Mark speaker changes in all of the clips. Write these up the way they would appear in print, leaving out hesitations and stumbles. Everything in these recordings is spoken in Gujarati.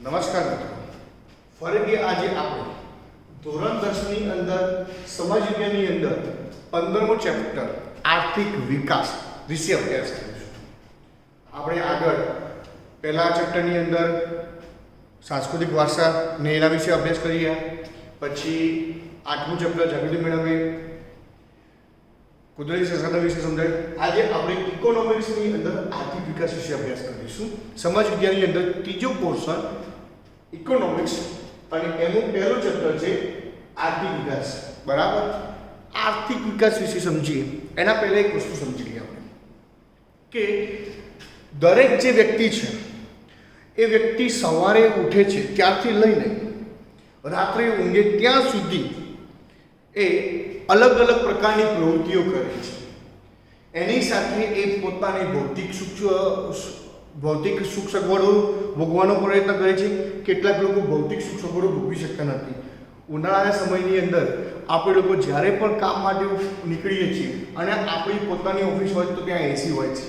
Speaker 1: નમસ્કાર મિત્રો, ફરીથી આજે આપણે ધોરણ 10 ની અંદર સમાજ વિજ્ઞાનની અંદર 15મો ચેપ્ટર આર્થિક વિકાસ વિશે અભ્યાસ કરીશું. આપણે આગળ પહેલા ચેપ્ટરની અંદર સાંસ્કૃતિક વારસા ને એના વિશે અભ્યાસ કરીએ. પછી 8મું ચેપ્ટર જાગૃતિ મેળવીએ, કુદરતી સંસાધન વિશે સમજાય. આજે આપણે ઇકોનોમિક્સની અંદર આર્થિક વિકાસ વિશે અભ્યાસ કરીશું. સમાજ વિજ્ઞાનની અંદર ત્રીજો પોર્શન ઇકોનોમિક્સ અને એનું પહેલું ચેપ્ટર છે આર્થિક વિકાસ. બરાબર. આર્થિક વિકાસ વિશે સમજીએ એના પહેલા એક વસ્તુ સમજી લઈએ આપણે કે દરેક જે વ્યક્તિ છે એ વ્યક્તિ સવારે ઉઠે છે ત્યારથી લઈને રાત્રે ઊંઘે ત્યાં સુધી એ અલગ અલગ પ્રકારની પ્રવૃત્તિઓ કરે છે. એની સાથે એ પોતાની ભૌતિક સુખ સગવડો ભોગવાનો પ્રયત્ન કરે છે. કેટલાક લોકો ભૌતિક સુખ સગવડો ભોગવી શકતા નથી. ઉનાળાના સમયની અંદર આપણે લોકો જ્યારે પણ કામ માટે નીકળીએ છીએ અને આપણી પોતાની ઓફિસ હોય તો ત્યાં એસી હોય છે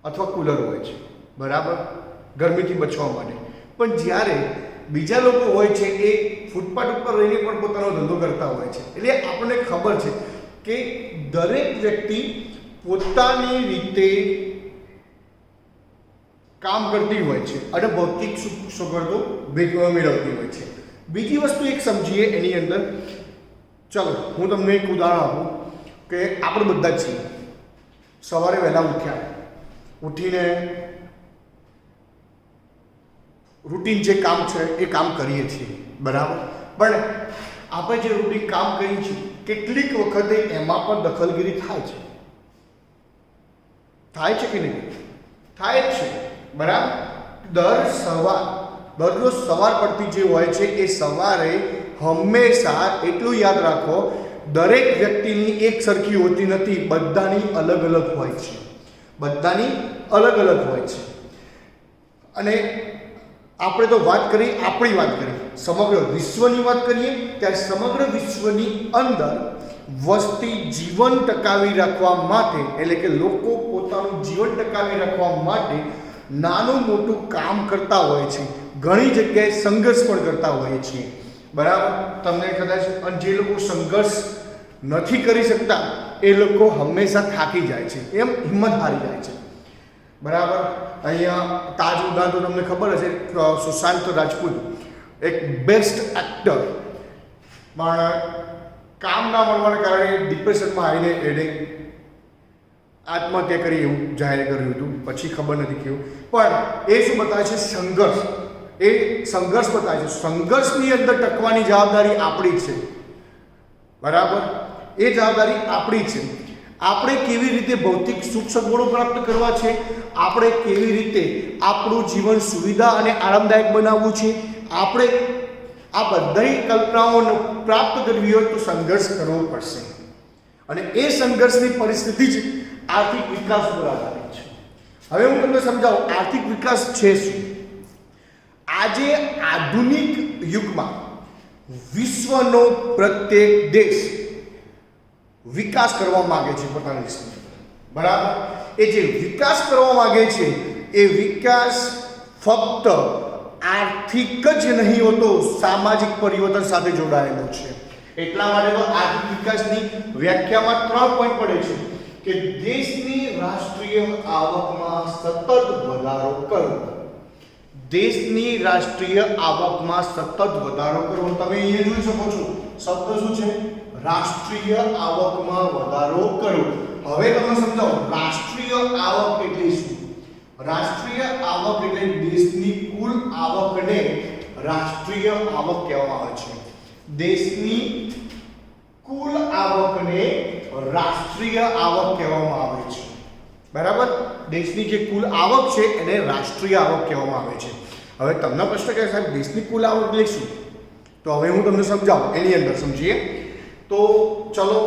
Speaker 1: અથવા કુલર હોય છે, બરાબર, ગરમીથી બચવા માટે. પણ જ્યારે બીજા લોકો હોય છે એ ફૂટપાથ ઉપર રહીને પણ પોતાનો ધંધો કરતા હોય છે. એટલે આપણને ખબર છે કે દરેક વ્યક્તિ પોતાની રીતે કામ કરતી હોય છે અને ભૌતિક સુખ સગવડો મેળવતી હોય છે. બીજી વસ્તુ એક સમજીએ એની અંદર. ચલો હું તમને એક ઉદાહરણ આપું કે આપણે બધા જ છીએ સવારે વહેલા ઉઠીને રૂટીન જે કામ છે એ કામ કરીએ છીએ, બરાબર. પણ આપણે જે રૂટીન કામ કરીએ છીએ કેટલીક વખતે એમાં પણ દખલગીરી થાય છે કે નહીં? થાય જ છે, બરાબર. દરરોજ સવાર પડતી જે હોય છે એ સવારે હંમેશા એટલું યાદ રાખો, દરેક વ્યક્તિની એક સરખી હોતી નથી, બધાની અલગ અલગ હોય છે. અને આપણે તો આપણી વાત કરીએ, સમગ્ર વિશ્વની વાત કરીએ ત્યારે સમગ્ર વિશ્વની અંદર વસ્તી જીવન ટકાવી રાખવા માટે, એટલે કે લોકો પોતાનું જીવન ટકાવી રાખવા માટે નાનું મોટું કામ કરતા હોય છે. ઘણી જગ્યાએ સંઘર્ષ પણ કરતા હોય છે, બરાબર. તમને કદાચ જે લોકો સંઘર્ષ નથી કરી શકતા એ લોકો હંમેશા થાકી જાય છે, એમ હિંમત હારી જાય છે, બરાબર. અહીંયા તાજ ઉદાહરણ તો તમને ખબર હશે, સુશાંત રાજપૂત એક બેસ્ટ એક્ટર, પણ કામ ના મળવાના કારણે ડિપ્રેશનમાં આવીને એને આત્મહત્યા કરી એવું જાહેર કર્યું હતું. પછી ખબર નથી કેવું, પણ એ શું બતાવે છે? સંઘર્ષ બતાવે છે. સંઘર્ષની અંદર ટકવાની જવાબદારી આપણી છે, બરાબર. એ જવાબદારી આપણી છે. આપણે કેવી રીતે ભૌતિક સુખ સગવડો પ્રાપ્ત કરવા છે, આપણે કેવી રીતે આપણું જીવન સુવિધા અને આરામદાયક બનાવવું છે, આપણે આ બધી કલ્પનાઓને પ્રાપ્ત કરવી હોય તો સંઘર્ષ કરવો પડશે. અને એ સંઘર્ષની પરિસ્થિતિ જ આર્થિક વિકાસ પર આધારિત છે. હવે હું તમને સમજાવું આર્થિક વિકાસ છે શું. આજે આધુનિક યુગમાં વિશ્વનો પ્રત્યેક દેશ વિકાસ કરવા માંગે છે પોતાના દેશની, બરાબર. એ જે વિકાસ કરવા માંગે છે એ વિકાસ ફક્ત આર્થિક જ નહીં હોતો, સામાજિક પરિવર્તન સાથે જોડાયેલો છે. એટલા માટે તો આર્થિક વિકાસની વ્યાખ્યામાં 3 પોઈન્ટ પડે છે કે દેશની રાષ્ટ્રીય આવકમાં સતત વધારો કરવો. દેશની રાષ્ટ્રીય આવકમાં સતત વધારો કરવો. તમે અહીંયા જોઈ શકો છો શબ્દ શું છે? રાષ્ટ્રીય આવકમાં વધારો કરવો. હવે તમે સમજાવો રાષ્ટ્રીય આવક એટલે શું? રાષ્ટ્રીય આવક એટલે દેશની કુલ આવકને રાષ્ટ્રીય આવક કહેવામાં આવે છે. દેશની કુલ આવકને રાષ્ટ્રીય આવક કહેવામાં આવે છે, બરાબર. દેશની જે કુલ આવક છે એને રાષ્ટ્રીય આવક કહેવામાં આવે છે. હવે તમને પ્રશ્ન કે સાહેબ દેશની કુલ આવક એટલે શું? તો હવે હું તમને સમજાવું, એની અંદર સમજીએ. તો ચલો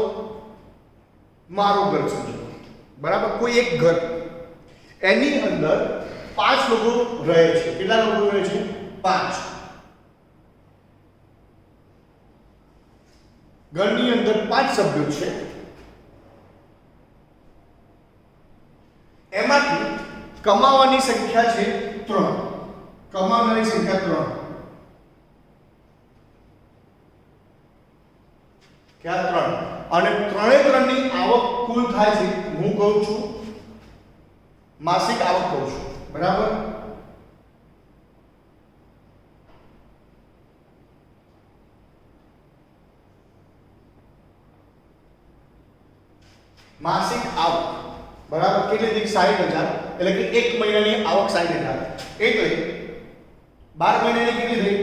Speaker 1: મારું ઘર સમજો, બરાબર. કોઈ એક ઘર, એની અંદર 5 લોકો રહે છે. કેટલા લોકો રહે છે? 5. ઘરની અંદર 5 સભ્યો છે. એમાંથી કમાવાની સંખ્યા છે 3. કમાનારી સંખ્યા 3. ક્યાં 3? અને 3 ની આવક કુલ થાય છે, હું કહું છું માસિક આવક કહું છું, બરાબર. માસિક આવક બરાબર કેટલી થઈ? 60,000. એટલે કે એક મહિનાની આવક 60,000. એટલે 12 મહિનાની કેટલી થઈ?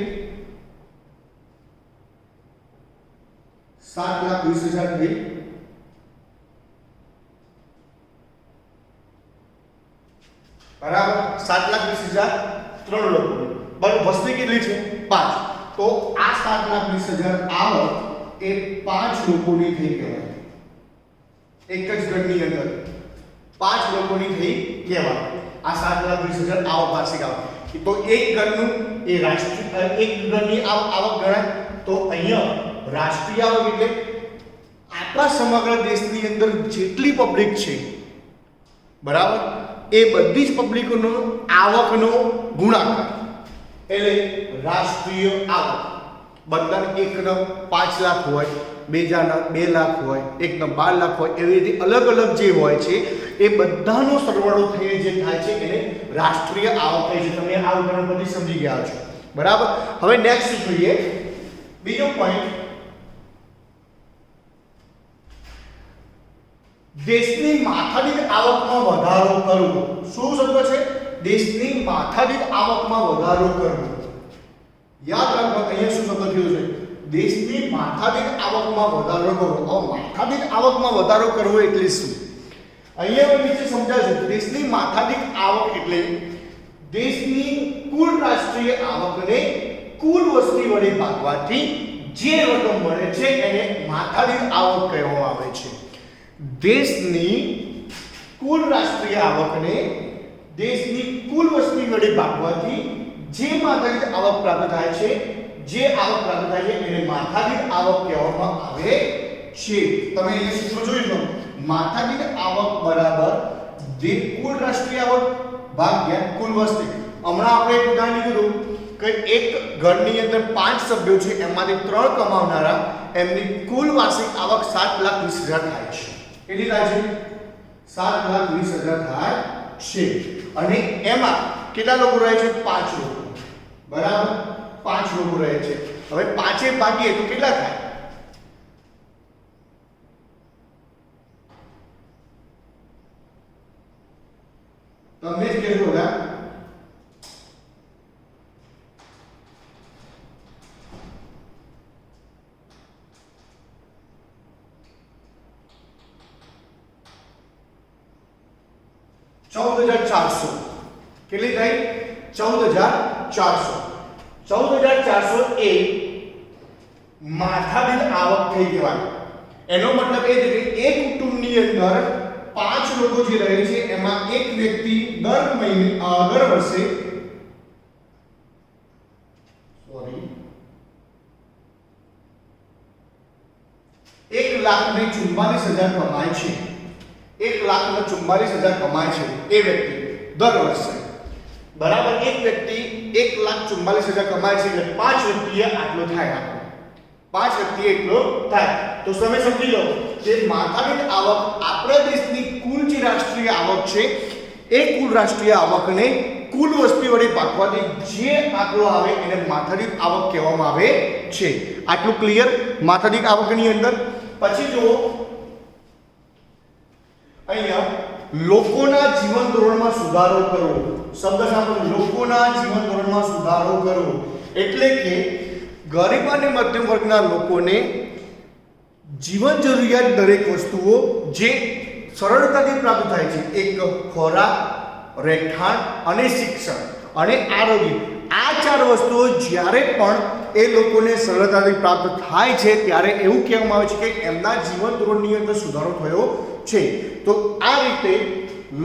Speaker 1: 7,20,000 થઈ. બરાબર 7,20,000 3 લોકો. બરાબર વસ્તી કેટલી છે? 5. તો આ 7,20,000 આવક એ 5 લોકોની થઈ કહેવાય. એક જ ઘરની અંદર 5 લોકોની થઈ કહેવાય. આ 7,20,000 આવક વાર્ષિક આવક. તો એક ઘરનું એ રાષ્ટ્રીય એક ઘરની આવક ગણાય. તો અહીંયા રાષ્ટ્રીય આવક એટલે આપણા સમગ્ર દેશની અંદર જેટલી પબ્લિક છે, બરાબર, એ બધી જ પબ્લિકનો આવકનો ગુણાકાર એટલે રાષ્ટ્રીય આવક. બધાને એકનો 5 લાખ હોય, બીજાના 2 લાખ હોય, એકનો 12 લાખ હોય, એવી રીતે અલગ અલગ જે હોય છે એ બધાનો સરવાળો થઈને જે થાય છે એને રાષ્ટ્રીય આવક કહે છે. તમે આ ઉદાહરણ પરથી સમજી ગયા છો, બરાબર. હવે નેક્સ્ટ જોઈએ બીજો પોઈન્ટ, દેશની માથાદીઠ આવકમાં વધારો કરવો. શું શબ્દ છે? દેશની માથાદીઠ આવકમાં વધારો કરવો. યાદ રાખો અહીંયા શું શબ્દ થયો છે? દેશની માથાદીઠ આવકમાં વધારો કરવો. હવે માથાદીઠ આવકમાં વધારો કરવો એટલે શું? અહીંયા નીચે સમજાવજો. દેશની માથાદીઠ આવક એટલે દેશની કુલ રાષ્ટ્રીય આવકને કુલ વસ્તી વડે ભાગવાથી જે રકમ મળે છે એને માથાદીઠ આવક કહેવામાં આવે છે. દેશની કુલ રાષ્ટ્રીય આવકને દેશની કુલ વસ્તી વડે ભાગવાથી જે માથાદીઠ આવક પ્રાપ્ત થાય છે, જે આવક પ્રાપ્ત થાય છે એને માથાદીઠ આવક કહેવામાં આવે છે. તમે એ સૂત્ર જોઈ લો. માથાદીઠ આવક બરાબર કુલ રાષ્ટ્રીય આવક ભાગ્યા કુલ વસ્તી. હમણાં આપણે એક ઉદાહરણ લીધું કે એક ઘરની અંદર 5 સભ્યો છે, એમાંથી 3 કમાવનારા, એમની કુલ વાર્ષિક આવક 7,20,000 થાય છે. કેટલી થાય છે? 7,20,000 થાય છે. અને એમાં કેટલા લોકો રહે છે? 5 લોકો. બરાબર 5 લોકો રહે છે. હવે 5 ભાગીએ તો કેટલા થાય? તમને જ કહેજો બધા. $14,400. કેટલી થઈ? 14,400. 14,400 એ માથાદીઠ આવક થઈ કહેવાય. એનો મતલબ એ છે કે એક કુટુંબની અંદર 5 લોકો જે રહે છે એમાં એક વ્યક્તિ દર વર્ષે 1,44,000 કમાય છે. 1,44,000 કમાય છે એ વ્યક્તિ દર વર્ષે. બરાબર. એક વ્યક્તિ 1,44,000 કમાય છે એટલે 5 વ્યક્તિએ આટલો થાય. 5 વ્યક્તિએ એટલો થાય. તો તમે સમજી લો કે માથાદીઠ આવક આપણા દેશની કુલ જે રાષ્ટ્રીય આવક છે એ કુલ રાષ્ટ્રીય આવકને કુલ વસ્તી વડે ભાગવાથી જે આંકડો આવે એને માથાદીઠ આવક કહેવામાં આવે છે. આટલું ક્લિયર માથાદીઠ આવકની અંદર. પછી જુઓ અહીંયા લોકોના જીવન ધોરણમાં સુધારો કરવો. શબ્દ સાંભળો, લોકોના જીવન ધોરણમાં સુધારો કરવો એટલે કે ગરીબ અને મધ્યમ વર્ગના લોકોને જીવન જરૂરિયાત દરેક વસ્તુઓ જે સરળતાથી પ્રાપ્ત થાય છે, એક ખોરાક, રહેઠાણ અને શિક્ષણ અને આરોગ્ય, આ 4 વસ્તુઓ જ્યારે પણ એ લોકોને સરળતાથી પ્રાપ્ત થાય છે ત્યારે એવું કહેવામાં આવે છે કે એમના જીવન ધોરણની અંદર સુધારો થયો છે. તો આ રીતે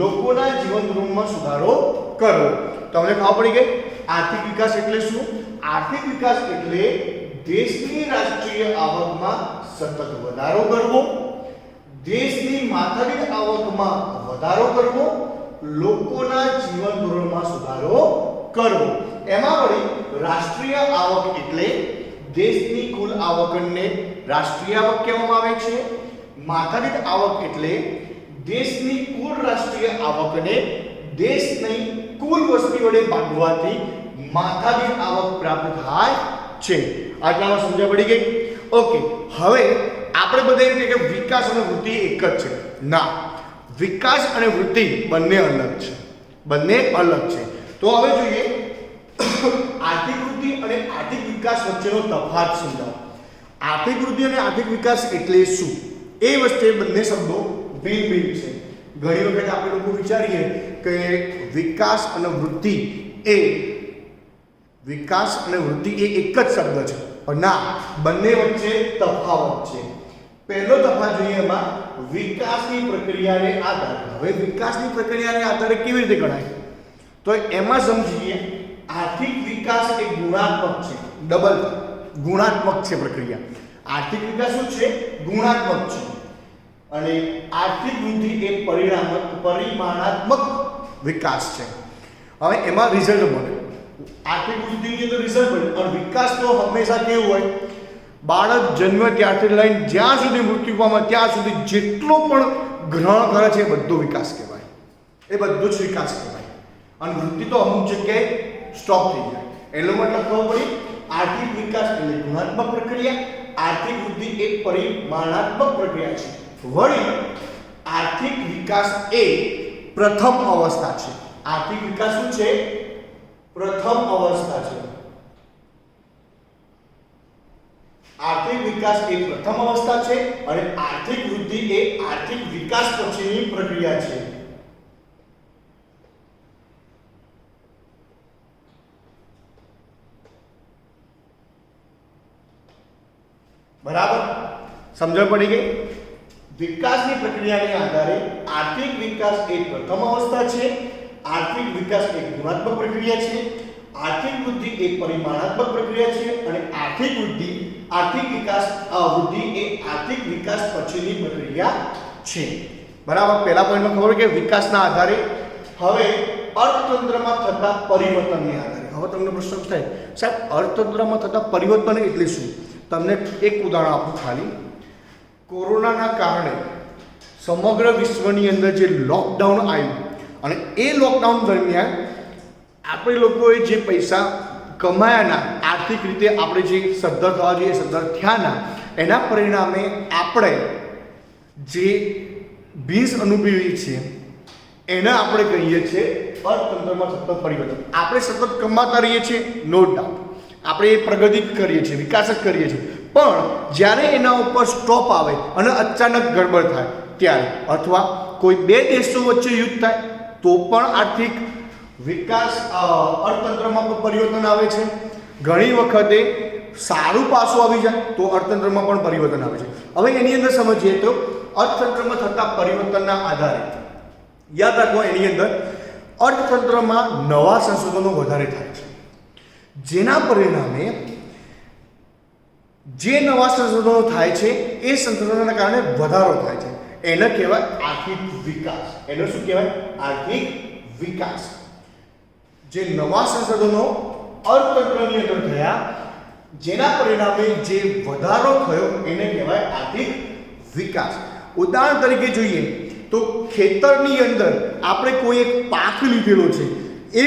Speaker 1: લોકોના જીવન ધોરણમાં સુધારો કરવો. તમને ખબર પડી ગઈ? આર્થિક વિકાસ એટલે શું? આર્થિક વિકાસ એટલે દેશની રાષ્ટ્રીય આવકમાં સતત વધારો કરવો, દેશની માથાદીઠ આવકમાં વધારો કરવો, લોકોના જીવન ધોરણમાં સુધારો કરવો. એમાં વળી રાષ્ટ્રીય આવક એટલે દેશની કુલ આવકને રાષ્ટ્રીય આવક કહેવામાં આવે છે. માથાદીઠ આવક એટલે દેશની કુલ રાષ્ટ્રીય આવકને દેશની કુલ વસ્તી વડે ભાગવાથી માથાદીઠ આવક પ્રાપ્ત થાય છે. આટલામાં સમજ પડી ગઈ? ઓકે, હવે આપણે બધા એમ કે વિકાસ અને વૃદ્ધિ એક જ છે. ના, વિકાસ અને વૃદ્ધિ બંને અલગ છે. બંને અલગ છે. તો હવે જોઈએ આર્થિક વૃદ્ધિ અને આર્થિક વિકાસ વચ્ચેનો તફાવત સમજાવો. આર્થિક વૃદ્ધિ અને આર્થિક વિકાસ એટલે શું? એ વચ્ચે બંને શબ્દો ભિન્ન ભિન્ન છે. ઘણી વખત આપણે લોકો વિચારીએ કે વિકાસ અને વૃદ્ધિ એ એક જ શબ્દ છે, પણ ના, બંને વચ્ચે તફાવત છે. પહેલો તફાવત જોઈએ એમાં વિકાસની પ્રક્રિયાને આધારે. હવે વિકાસની પ્રક્રિયાને આધારે કેવી રીતે ગણાય? તો એમાં સમજીએ આર્થિક વિકાસ એ ગુણાત્મક છે. ડબલ ગુણાત્મક છે પ્રક્રિયા. આર્થિક વિકાસ શું છે? ગુણાત્મક છે. અને આર્થિક વૃદ્ધિ એ પરિમાણાત્મક વિકાસ છે. હવે એમાં રિઝલ્ટ મળે. આર્થિક વૃદ્ધિની અંદર રિઝલ્ટ મળે. અને વિકાસ તો હંમેશા કેવું હોય? બાળક જન્મ ત્યારથી લઈને જ્યાં સુધી મૃત્યુ પામે ત્યાં સુધી જેટલો પણ ગ્રહણ કરે છે એ બધો વિકાસ કહેવાય. એ બધું જ વિકાસ કહેવાય. અને વૃદ્ધિ તો અમુક જગ્યાએ સ્ટોપ થઈ જાય. એનો મતલબ ખબર પડી? આર્થિક વિકાસ એટલે ગુણાત્મક પ્રક્રિયા, આર્થિક વૃદ્ધિ એ પરિમાણાત્મક પ્રક્રિયા છે. વળી આર્થિક વિકાસ એ પ્રથમ અવસ્થા છે. આર્થિક વિકાસ શું છે? પ્રથમ અવસ્થા છે. આર્થિક વિકાસ એ પ્રથમ અવસ્થા છે અને આર્થિક વૃદ્ધિ એ આર્થિક વિકાસ પછીની પ્રક્રિયા છે. બરાબર? સમજણ પડી ગઈ? વિકાસની પ્રક્રિયાને આધારે આર્થિક વિકાસ એ પ્રથમ અવસ્થા છે, આર્થિક વિકાસ એ ગુણાત્મક પ્રક્રિયા છે, આર્થિક વૃદ્ધિ એ પરિમાણાત્મક પ્રક્રિયા છે અને આર્થિક વૃદ્ધિ એ આર્થિક વિકાસ પછીની પ્રક્રિયા છે. બરાબર? પહેલા પોઈન્ટમાં ખબર કે વિકાસના આધારે. હવે અર્થતંત્રમાં થતા પરિવર્તનને આધારે. હવે તમને પ્રશ્ન થાય, સાહેબ અર્થતંત્રમાં થતા પરિવર્તન એટલે શું? તમને એક ઉદાહરણ આપું ખાલી. કોરોનાના કારણે સમગ્ર વિશ્વની અંદર જે લોકડાઉન આવ્યું અને એ લોકડાઉન દરમિયાન આપણે લોકોએ જે પૈસા કમાયાના, આર્થિક રીતે આપણે જે સદ્ધર થવા જોઈએ સદ્ધર થયાના, એના પરિણામે આપણે જે ભીંસ અનુભવીએ છીએ એને આપણે કહીએ છીએ અર્થતંત્રમાં સતત પરિવર્તન. આપણે સતત કમાતા રહીએ છીએ, નો ડાઉટ, આપણે એ પ્રગતિ કરીએ છીએ, વિકાસ જ કરીએ છીએ, પણ જ્યારે એના ઉપર સ્ટોપ આવે અને અચાનક ગડબડ થાય ત્યારે, અથવા કોઈ બે દેશો વચ્ચે યુદ્ધ થાય તો પણ આર્થિક વિકાસ અર્થતંત્રમાં પણ પરિવર્તન આવે છે. ઘણી વખતે સારું પાસું આવી જાય તો અર્થતંત્રમાં પણ પરિવર્તન આવે છે. હવે એની અંદર સમજીએ તો અર્થતંત્રમાં થતા પરિવર્તનના આધારે યાદ રાખો, એની અંદર અર્થતંત્રમાં નવા સંશોધનો વધારે થાય છે, જેના પરિણામે જે નવા સંશોધનો થાય છે એ સંશોધનોના કારણે વધારો થાય છે. એને કહેવાય આર્થિક વિકાસ. એનો શું કહેવાય? આર્થિક વિકાસ. જે નવા સંશોધનો અર્થતંત્રની અંદર થયા, જેના પરિણામે જે વધારો થયો એને કહેવાય આર્થિક વિકાસ. ઉદાહરણ તરીકે જોઈએ તો ખેતરની અંદર આપણે કોઈ એક પાક લીધેલો છે, એ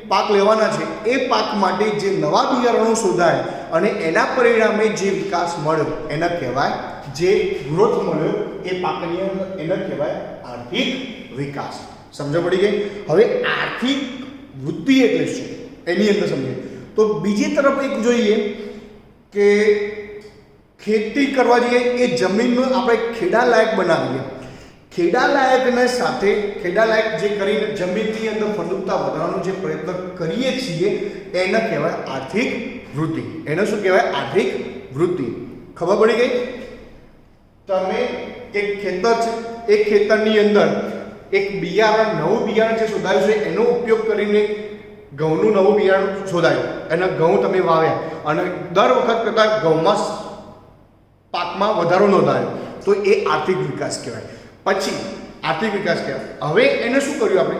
Speaker 1: પાક લેવાના છે, એ પાક માટે જે નવા બિયારણો શોધાય અને એના પરિણામે જે વિકાસ મળ્યો એને કહેવાય, જે ગ્રોથ મળ્યો એ પાકની અંદર, એને કહેવાય આર્થિક વિકાસ. સમજ પડી ગઈ? હવે આર્થિક વૃદ્ધિ એટલે શું એની અંદર સમજીએ તો બીજી તરફ એક જોઈએ કે ખેતી કરવા જઈએ એ જમીનનું આપણે ખેડાલાયક બનાવીએ. ખેડાલાયકને સાથે ખેડાલાયક જે કરીને જમીનની અંદર ફળદ્રુપતા વધારવાનો જે પ્રયત્ન કરીએ છીએ એને કહેવાય આર્થિક વૃદ્ધિ. એને શું કહેવાય? આર્થિક વૃદ્ધિ. ખબર પડી ગઈ? તમે એક ખેતર છે, એક ખેતરની અંદર એક બિયારણ, નવું બિયારણ જે શોધાયું છે એનો ઉપયોગ કરીને ઘઉંનું નવું બિયારણ શોધાયું, અને ઘઉં તમે વાવ્યા અને દર વખત કરતાં ઘઉંમાં પાકમાં વધારો નોંધાયો, તો એ આર્થિક વિકાસ કહેવાય. પછી આર્થિક વિકાસ કહેવાય. હવે એને શું કર્યું? આપણે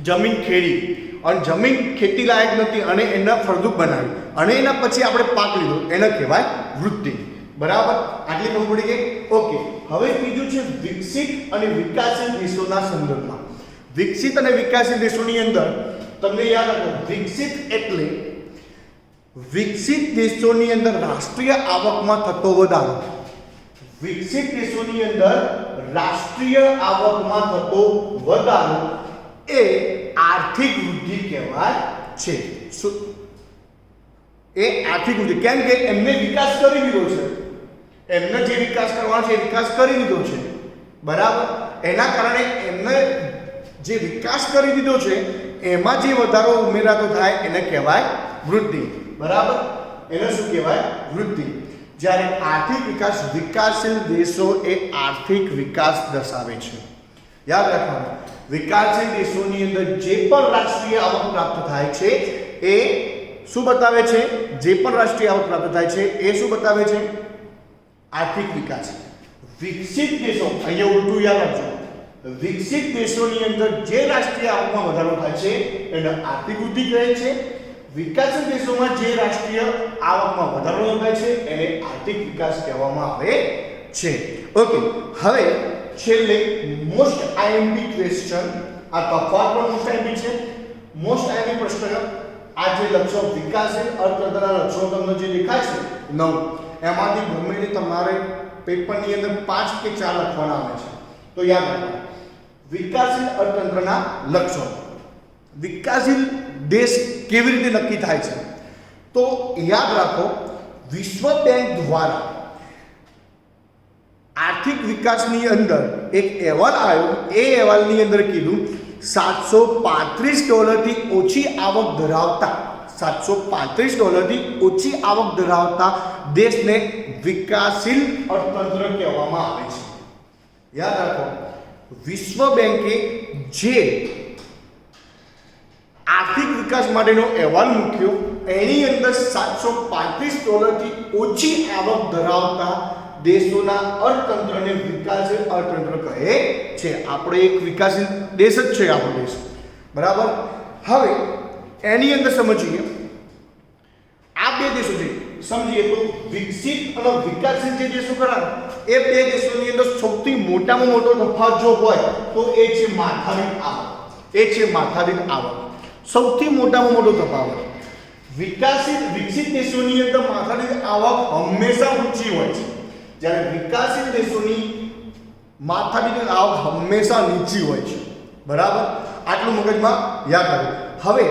Speaker 1: જમીન ખેડી અને જમીન ખેતી લાયક નથી અને એને ફળદ્રુપ બનાવી અને એના પછી આપણે પાક લીધો એને કહેવાય વૃદ્ધિ. બરાબર, આટલી ખબર પડી ગઈ. ઓકે, હવે બીજું છે વિકસિત અને વિકાસશીલ દેશોના સંદર્ભમાં. વિકસિત અને વિકાસશીલ દેશોની અંદર તમને યાદ રાખો, વિકસિત દેશોની અંદર રાષ્ટ્રીય આવકમાં થતો વધારો. વિકસિત દેશોની અંદર રાષ્ટ્રીય આવકમાં થતો વધારો એ આર્થિક વૃદ્ધિ કહેવાય છે. એ આર્થિક વૃદ્ધિ, કેમ કે એમને વિકાસ કરી દીધો છે, એમને જે વિકાસ કરવાનો છે એ વિકાસ કરી દીધો છે. બરાબર, એના કારણે એમને જે વિકાસ કરી દીધો છે એમાં જે વધારો ઉમેરાતો થાય એને કહેવાય વૃદ્ધિ. બરાબર, એને શું કહેવાય? વૃદ્ધિ. જ્યારે આર્થિક વિકાસ, વિકાસશીલ દેશો એ આર્થિક વિકાસ દર્શાવે છે. યાદ રાખવાનું, વિકાસશીલ દેશોની અંદર જે પણ રાષ્ટ્રીય આવક પ્રાપ્ત થાય છે એ શું બતાવે છે? જે પણ રાષ્ટ્રીય આવક પ્રાપ્ત થાય છે એ શું બતાવે છે? આર્થિક વિકાસ. વિકસિત દેશો, અહીંયા ઉલટું યાદ રાખજો, વિકસિત દેશોની અંદર જે રાષ્ટ્રીય આવકમાં વધારો થાય છે એને આર્થિક વૃદ્ધિ કહે છે. વિકાસશીલ દેશોમાં જે રાષ્ટ્રીય આવકમાં વધારો થાય છે એને આર્થિક વિકાસ કહેવામાં આવે છે. ઓકે, હવે છેલ્લે મોસ્ટ આઈએમપી ક્વેશ્ચન, આ તફાવત પણ મોસ્ટ આઈએમપી છે. મોસ્ટ આઈએમપી પ્રશ્ન, આ જે લક્ષણો વિકાસશીલ અર્થતંત્રના લક્ષણો તમને જે દેખાય છે 9, એમાંથી ગમે તે તમારે પેપરની અંદર 5 કે 4 લખવાના આવે છે. તો યાદ રાખો, વિકાસશીલ અર્થતંત્રના લક્ષણો. વિકાસશીલ દેશ કેવી રીતે નક્કી થાય છે? તો યાદ રાખો, વિશ્વ બેંક દ્વારા આર્થિક વિકાસની અંદર એક અહેવાલ આવ્યો. એ અહેવાલની અંદર કીધું $735 થી ઓછી આવક ધરાવતા, $735 થી ઓછી આવક ધરાવતા દેશને વિકાસશીલ અર્થતંત્ર કહેવામાં આવે છે. યાદ રાખો, વિશ્વ બેંકે જે આર્થિક વિકાસ માટેનો અહેવાલ મૂક્યો એની અંદર $735 થી ઓછી આવક ધરાવતા દેશોના અર્થતંત્રને વિકાસશીલ અર્થતંત્ર કહે છે. આપણે એક વિકાસશીલ દેશ જ છે આપણો દેશ. બરાબર, હવે એની અંદર સમજીએ આ બે દેશો છે. સમજીએ તો વિકસિત અને વિકાસશીલ જે દેશો ખરા એ બે દેશોની અંદર સૌથી મોટામાં મોટો તફાવત જો હોય તો એ છે માથાદીઠ આવક. એ છે માથાદીઠ આવક, સૌથી મોટામાં મોટો તફાવત. વિકસિત દેશોની અંદર માથાદીઠ આવક હંમેશા ઊંચી હોય છે, જ્યારે વિકાસશીલ દેશોની માથાદીઠ આવક હંમેશા નીચી હોય છે. બરાબર, આટલું મગજમાં યાદ રાખો. હવે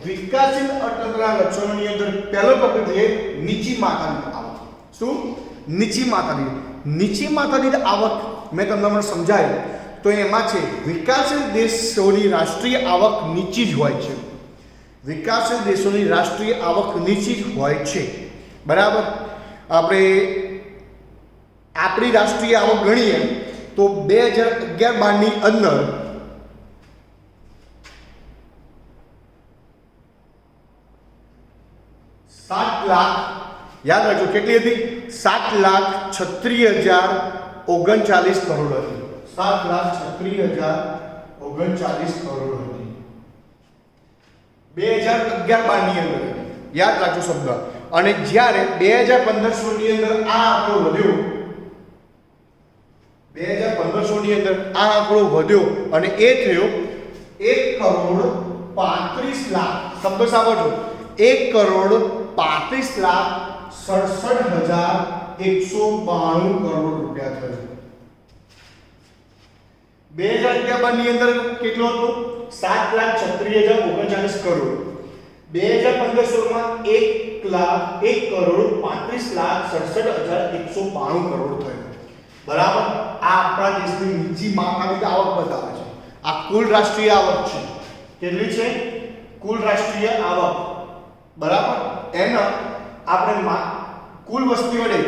Speaker 1: વિકાસશીલ અર્થતંત્રના લક્ષણોની અંદર પહેલો ટોપિક છે નીચી માથાદીઠ આવક. શું? નીચી માથાદીઠ. નીચી માથાદીઠ આવક મેં તમને સમજાવ્યું તો એમાં છે વિકાસશીલ દેશોની રાષ્ટ્રીય આવક નીચી જ હોય છે. વિકાસશીલ દેશોની રાષ્ટ્રીય આવક નીચી જ હોય છે. બરાબર, આપણી રાષ્ટ્રીય આવક ગણીએ તો 2011-12ની અંદર 7 લાખ, યાદ રાખજો કેટલી હતી? 7,36,039 કરોડ હતી. 7,36,039 કરોડ હતી 2011-12ની અંદર. યાદ રાખજો શબ્દ. અને જ્યારે 2015-16ની અંદર આ આંકડો વધ્યો, 2015-16ની અંદર આ આંકડો વધ્યો અને એ થયો 1,35,00,000. શબ્દ સાંભળજો, 1,35,67,192 કરોડ રૂપિયા થયો. 2011-12ની અંદર કેટલો હતો? 7,36,039 કરોડ. 2015-16માં 1,35,67,192 કરોડ થયો. બરાબર, આ આપણા દેશની નીચી માથાદીઠ આવક બતાવે છે. આ કુલ રાષ્ટ્રીય આવક છે. કેટલી છે? કુલ રાષ્ટ્રીય આવક. બરાબર, એના આપણે કુલ વસ્તી વડે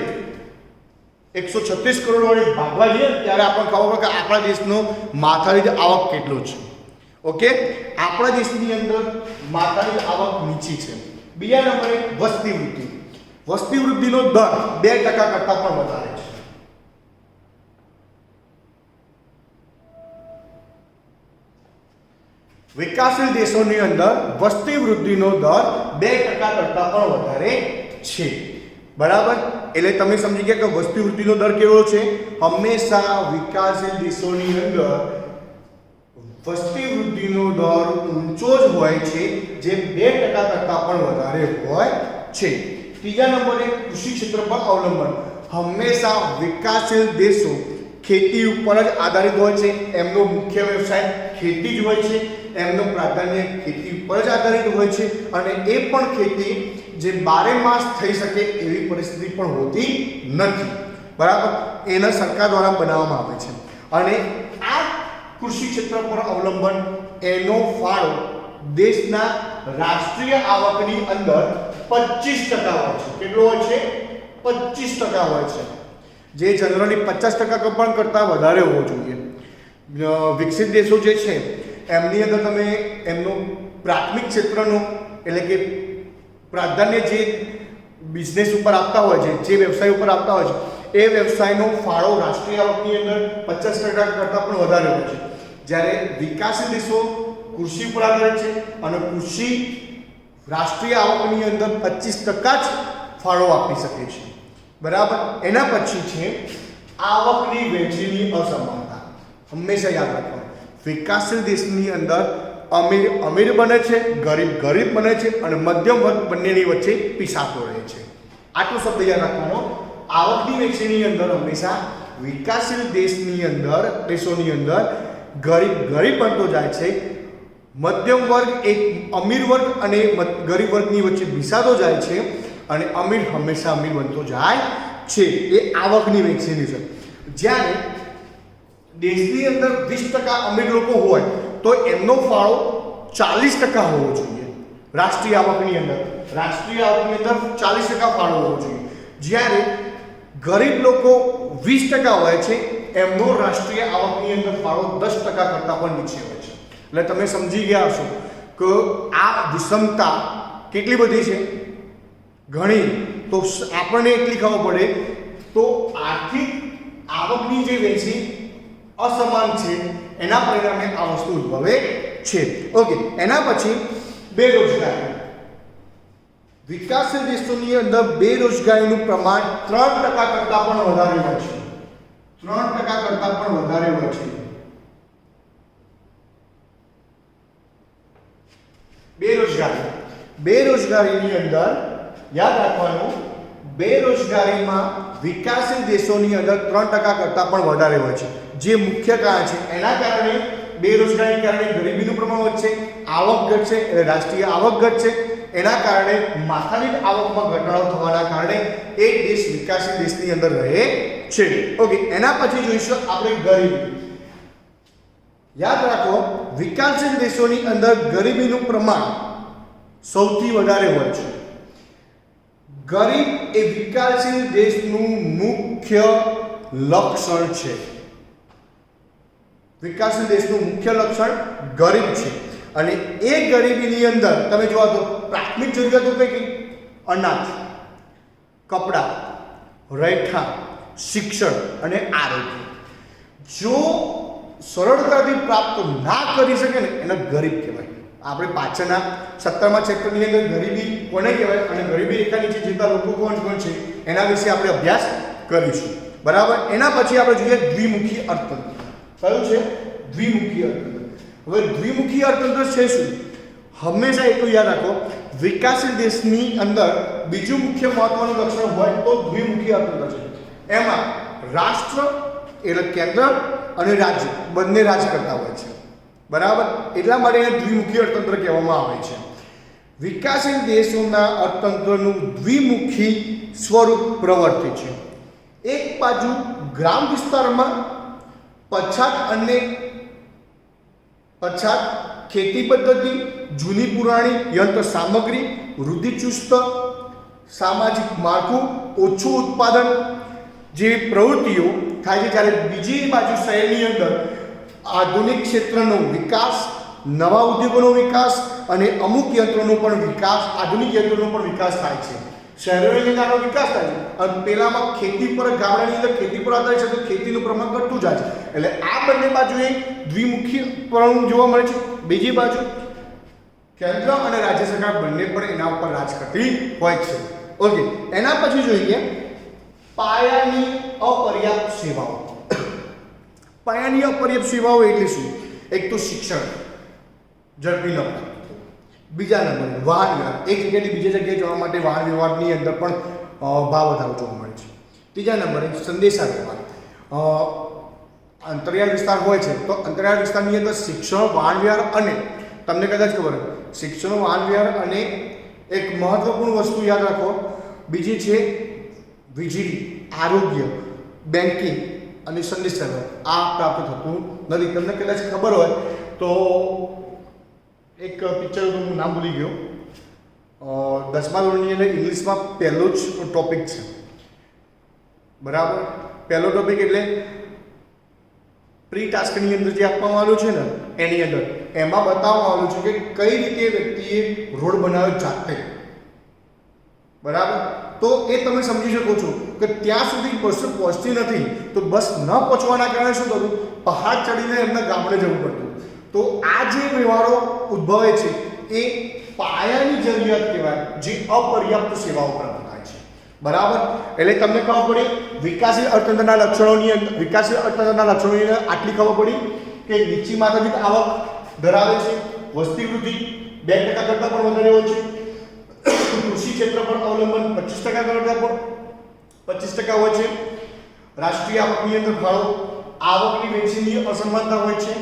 Speaker 1: 136 કરોડ વડે ભાગવા જઈએ ત્યારે આપણને ખબર પડે કે આપણા દેશનો માથાદીઠ આવક કેટલો છે. ઓકે, આપણા દેશની અંદર માથાદીઠ આવક નીચી છે. બીજા નંબરે વસ્તી વૃદ્ધિ. વસ્તી વૃદ્ધિનો દર 2% કરતાં પણ વધારે છે. વિકાસશીલ દેશોની અંદર વસ્તી વૃદ્ધિનો દર 2% કરતાં પણ વધારે છે, બરાબર. એટલે તમે સમજી ગયા કે વસ્તી વૃદ્ધિનો દર કેવો છે. હંમેશા વિકાસશીલ દેશોની અંદર વસ્તી વૃદ્ધિનો દર ઊંચો જ હોય છે, જે 2% કરતાં પણ વધારે હોય છે. ત્રીજા નંબરે કૃષિ ક્ષેત્ર પર અવલંબન. હંમેશા વિકાસશીલ દેશો ખેતી ઉપર જ આધારિત હોય છે. એમનો મુખ્ય વ્યવસાય ખેતી જ હોય છે. એમનું પ્રાધાન્ય ખેતી ઉપર જ આધારિત હોય છે, અને એ પણ ખેતી જે 12 માસ થઈ શકે એવી પરિસ્થિતિ પણ હોતી નથી, બરાબર. એના સરકાર દ્વારા બનાવવામાં આવે છે. અને આ કૃષિ ક્ષેત્ર પર અવલંબન એનો ફાળો દેશના રાષ્ટ્રીય આવકની અંદર 25% હોય છે. કેટલો હોય છે? 25% હોય છે, જે જનરલી 50% પણ કરતાં વધારે હોવો જોઈએ. વિકસિત દેશો જે છે એમની અંદર તમે એમનું પ્રાથમિક ક્ષેત્રનું એટલે કે પ્રાધાન્ય જે બિઝનેસ ઉપર આપતા હોય છે, જે વ્યવસાય ઉપર આપતા હોય છે, એ વ્યવસાયનો ફાળો રાષ્ટ્રીય આવકની અંદર 50% કરતાં પણ વધારે હોય છે. જ્યારે વિકાસશીલ દેશો કૃષિ ઉપર આધારિત છે અને કૃષિ રાષ્ટ્રીય આવકની અંદર 25% જ ફાળો આપી શકે છે, બરાબર. એના પછી છે આવકની વહેંચણીની અસમાનતા. હંમેશા યાદ રાખવાનું, વિકાસશીલ દેશની અંદર અમીર અમીર બને છે, ગરીબ ગરીબ બને છે, અને મધ્યમ વર્ગ બંનેની વચ્ચે પીસાતો રહે છે. આટલો શબ્દ યાદ રાખવાનો. આવકની વહેંચણીની અંદર હંમેશા વિકાસશીલ દેશોની અંદર ગરીબ ગરીબ બનતો જાય છે, મધ્યમ વર્ગ એક અમીર વર્ગ અને ગરીબ વર્ગની વચ્ચે પીસાતો જાય છે, અને અમીર હંમેશા અમીર બનતો જાય છે. એ આવકની વહેંચણી છે. જ્યારે દેશની અંદર 20% અમીર લોકો હોય તો એમનો ફાળો 40% હોવો જોઈએ. રાષ્ટ્રીય આવકની અંદર 40% ફાળો હોવો જોઈએ. જ્યારે ગરીબ લોકો 20% હોય છે, એમનો રાષ્ટ્રીય આવકની અંદર ફાળો 10% કરતાં પણ નીચે હોય છે. એટલે તમે સમજી ગયા હશો કે આ વિષમતા કેટલી બધી છે, ઘણી. તો આપણને એટલી ખબર પડે તો આર્થિક આવકની જે વહેંચણી અસમાન છે એના પરિણામે આ વસ્તુ ઉદ્ભવે છે. ઓકે, એના પછી બેરોજગારી. વિકાસશીલ દેશોની અંદર બેરોજગારીનું પ્રમાણ 3% કરતાં પણ વધારે હોય છે. 3% કરતાં પણ વધારે હોય છે. બેરોજગારીની અંદર યાદ રાખવાનું, બેરોજગારીમાં વિકાસશીલ દેશોની અંદર 3% કરતાં પણ વધારે હોય છે. જે મુખ્ય કારણ છે એના કારણે બેરોજગારીના કારણે ગરીબીનું પ્રમાણ વધશે, આવક ઘટશે, એટલે રાષ્ટ્રીય આવક ઘટશે. એના કારણે માથાદીઠ આવકમાં ઘટાડો થવાના કારણે એ દેશ વિકાસશીલ દેશની અંદર રહે છે. ઓકે, એના પછી જોઈશું આપણે ગરીબી. યાદ રાખો, વિકાસશીલ દેશોની અંદર ગરીબીનું પ્રમાણ સૌથી વધારે હોય છે. ગરીબ એ વિકાસશીલ દેશનું મુખ્ય લક્ષણ છે. વિકાસશીલ દેશનું મુખ્ય લક્ષણ ગરીબ છે. અને એ ગરીબીની અંદર તમે જોવા તો પ્રાથમિક જરૂરિયાતો કઈ કઈ? અનાજ, કપડાં, રહેઠાણ, શિક્ષણ અને આરોગ્ય. જો સરળતાથી પ્રાપ્ત ના કરી શકે ને એને ગરીબ કહેવાય. આપણે પાછળના 17મા ચેપ્ટરની અંદર ગરીબી કોને કહેવાય અને ગરીબી રેખા નીચે જીવતા લોકો કોણ છે એના વિશે આપણે અભ્યાસ કરીશું, બરાબર. એના પછી આપણે જોઈએ દ્વિમુખી અર્થતંત્ર. કયું છે? દ્વિમુખી અર્થતંત્ર. હવે દ્વિમુખી અર્થતંત્ર છે શું? હંમેશા એટલું યાદ રાખો, વિકાસશીલ દેશની અંદર બીજું મુખ્ય મહત્વનું લક્ષણ હોય તો દ્વિમુખી અર્થતંત્ર છે. એમાં રાષ્ટ્ર એટલે કેન્દ્ર અને રાજ્ય બંને રાજ કરતા હોય છે, બરાબર. એટલા માટે એને દ્વિમુખી અર્થતંત્ર કહેવામાં આવે છે. વિકાસશીલ દેશોના અર્થતંત્રનું દ્વિમુખી સ્વરૂપ પ્રવર્તે છે. એક બાજુ ગ્રામ વિસ્તારમાં પછાત ખેતી પદ્ધતિ, જૂની પુરાણી યંત્ર સામગ્રી, રૂઢિચુસ્ત સામાજિક માળખું, ઓછું ઉત્પાદન જેવી પ્રવૃત્તિઓ થાય છે. જ્યારે બીજી બાજુ શહેરની અંદર આધુનિક ક્ષેત્રનો વિકાસ, નવા ઉદ્યોગોનો વિકાસ અને અમુક યંત્રોનો પણ વિકાસ, આધુનિક યંત્રોનો પણ વિકાસ થાય છે. શહેરોની અંદર આનો વિકાસ થાય છે અને પેલામાં ખેતી પર ગામડાની અંદર ખેતી પર આધારિત છે તો ખેતીનું પ્રમાણ ઘટતું જાય છે. એટલે આ બંને બાજુએ દ્વિમુખી પ્રવૃત્તિ જોવા મળે છે. બીજી બાજુ કેન્દ્ર અને રાજ્ય સરકાર બંને પણ એના ઉપર રાજ કરતી હોય છે. ઓકે, એના પછી જોઈએ પાયાની અપર્યાપ્ત સેવાઓ. પાયાની અપર્યાપ્ત સેવાઓ એટલે શું? એક તો શિક્ષણ ઝડપી ન પ્રાપ્ત થતું. બીજા નંબરે વાહન વ્યવહાર, એક જગ્યાએથી બીજી જગ્યાએ જવા માટે વાહન વ્યવહારની અંદર પણ ભાવ વધારો જોવા મળે છે. ત્રીજા નંબરે સંદેશા વ્યવહાર. અંતરિયાળ વિસ્તાર હોય છે તો અંતરિયાળ વિસ્તારની અંદર શિક્ષણ, વાહન વ્યવહાર અને તમને કદાચ ખબર હોય શિક્ષણ, વાહન વ્યવહાર અને એક મહત્વપૂર્ણ વસ્તુ યાદ રાખો, બીજી છે વીજળી, આરોગ્ય, બેન્કિંગ અને સંદેશા વ્યવહાર. આ પ્રાપ્ત થતું નથી. તમને કદાચ ખબર હોય તો એક પિક્ચર હું નામ ભૂલી ગયો, 10મા ધોરણની અંદર ઇંગ્લિશમાં પહેલો જ ટોપિક છે, બરાબર? પહેલો ટોપિક એટલે પ્રી ટાસ્કની અંદર જે આપવામાં આવ્યું છે ને એની અંદર એમાં બતાવવામાં આવ્યું છે કે કઈ રીતે વ્યક્તિએ રોડ બનાવ્યો જાતે, બરાબર? તો એ તમે સમજી શકો છો કે ત્યાં સુધી બસ પહોંચતી નથી તો બસ ન પહોંચવાના કારણે શું થતું, પહાડ ચડીને એમના ગામડે જવું પડતું. તો આ જે વ્યવહારો ઉદ્ભવે છે એ પાયાની જરૂરિયાત કહેવાય, જે અપર્યાપ્ત સેવાઓ પ્રાપ્ત થાય છે, બરાબર? એટલે તમને ખબર પડી વિકાસશીલ અર્થતંત્રના લક્ષણોની અંદર, વિકાસશીલ અર્થતંત્રના લક્ષણોની અંદર આટલી ખબર પડી કે નીચી માથાદીઠ આવક ધરાવે છે, વસ્તી વૃદ્ધિ 2% કરતાં પણ વધારે હોય છે, કૃષિ ક્ષેત્ર પર અવલંબન 25% કરતાં પણ 25% હોય છે, રાષ્ટ્રીય આવકની અંદર ફાળો, આવકની વહેંચણીની અસમાનતા હોય છે,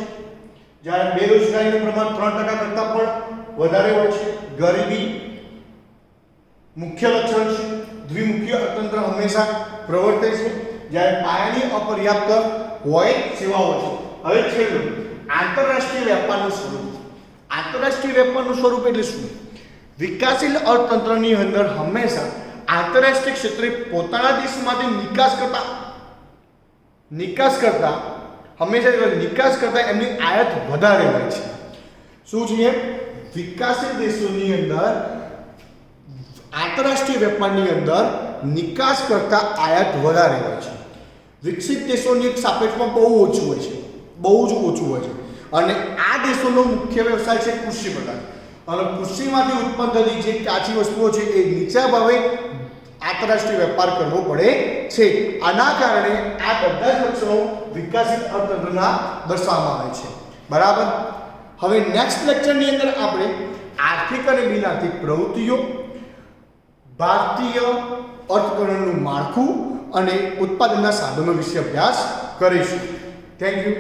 Speaker 1: જ્યારે બેરોજગારીનું પ્રમાણ 3% કરતાં પણ વધારે હોય છે, ગરીબી મુખ્ય લક્ષણ છે, દ્વિમુખી અર્થતંત્ર હંમેશા પ્રવર્તે છે, જ્યારે પાયાની અપર્યાપ્ત હોય સેવાઓ છે. હવે છેલ્લું આંતરરાષ્ટ્રીય વેપારનું સ્વરૂપ. આંતરરાષ્ટ્રીય વેપારનું સ્વરૂપ એટલે શું? વિકાસશીલ અર્થતંત્રની અંદર હંમેશા આંતરરાષ્ટ્રીય ક્ષેત્રે પોતાના દેશમાંથી નિકાસ કરતા એમની આયાત વધારે હોય છે. શું છે? વિકાસશીલ દેશોની અંદર આંતરરાષ્ટ્રીય વેપારની અંદર નિકાસ કરતા આયાત વધારે હોય છે. વિકસિત દેશોની સાપેક્ષમાં બહુ ઓછું હોય છે, બહુ જ ઓછું હોય છે. અને આ દેશોનો મુખ્ય વ્યવસાય છે કૃષિ પ્રધાન, અને કૃષિમાંથી ઉત્પન્ન થતી જે કાચી વસ્તુઓ છે એ નીચા ભાવે આંતરરાષ્ટ્રીય વેપાર કરવો પડે છે. આના કારણે આ બધા જ લક્ષણો વિકાસશીલ અર્થતંત્રના દર્શાવવામાં આવે છે, બરાબર? હવે નેક્સ્ટ લેક્ચરની અંદર આપણે આર્થિક અને બિન આર્થિક પ્રવૃત્તિઓ, ભારતીય અર્થતંત્રનું માળખું અને ઉત્પાદનના સાધનો વિશે અભ્યાસ કરીશું. Thank you.